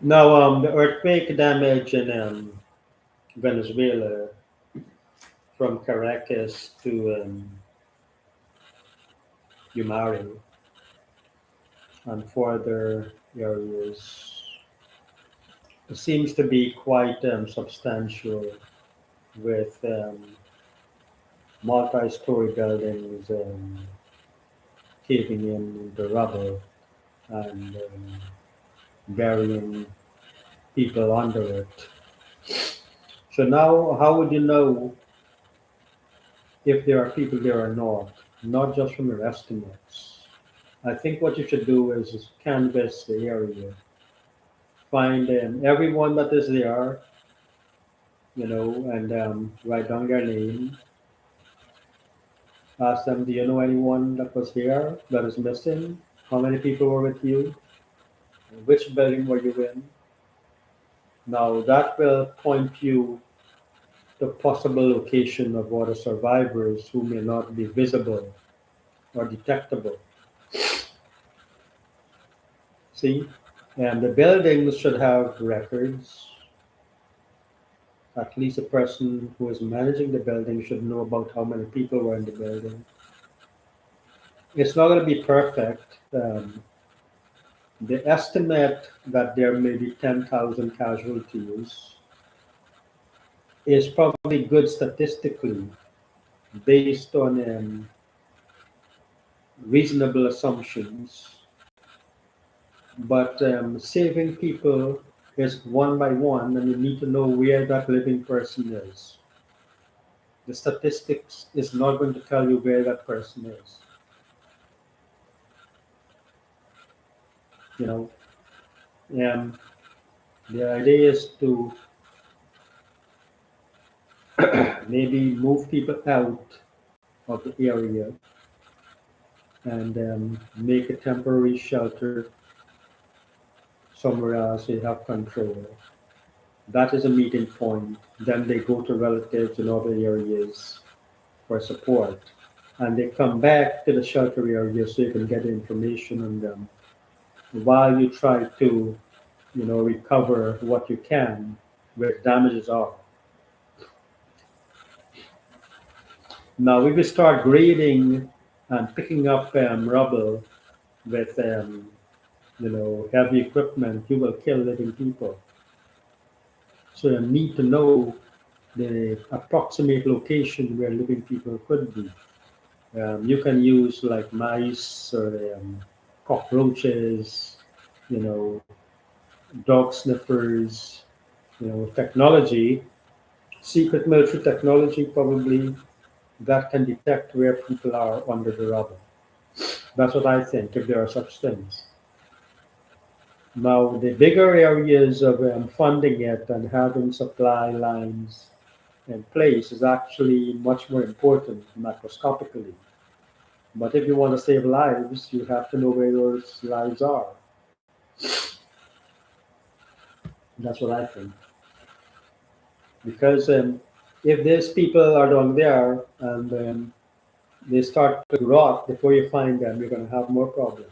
Now, the earthquake damage in Venezuela from Caracas to Yumari and further areas seems to be quite substantial with multi-story buildings caving in the rubble and burying people under it. So now, how would you know if there are people there or not? Not just from your estimates. I think what you should do is canvass the area, find everyone that is there, and write down their name. Ask them, do you know anyone that was here that is missing? How many people were with you? Which building were you in? Now that will point you to possible location of other survivors who may not be visible or detectable. See? And the buildings should have records. At least the person who is managing the building should know about how many people were in the building. It's not going to be perfect. The estimate that there may be 10,000 casualties is probably good statistically based on reasonable assumptions, but saving people is one by one, and you need to know where that living person is. The statistics is not going to tell you where that person is. You know, and the idea is to maybe move people out of the area and make a temporary shelter somewhere else they have control. That is a meeting point. Then they go to relatives in other areas for support. And they come back to the shelter area so you can get information on them while you try to, recover what you can where damages are. Now, if you start grading and picking up rubble with, heavy equipment, you will kill living people. So you need to know the approximate location where living people could be. You can use like mice or cockroaches, you know, dog sniffers, technology, secret military technology probably that can detect where people are under the rubble. That's what I think, if there are such things. Now, the bigger areas of funding it and having supply lines in place is actually much more important macroscopically. But if you want to save lives, you have to know where those lives are. That's what I think. Because if these people are down there and they start to rot before you find them, you're going to have more problems.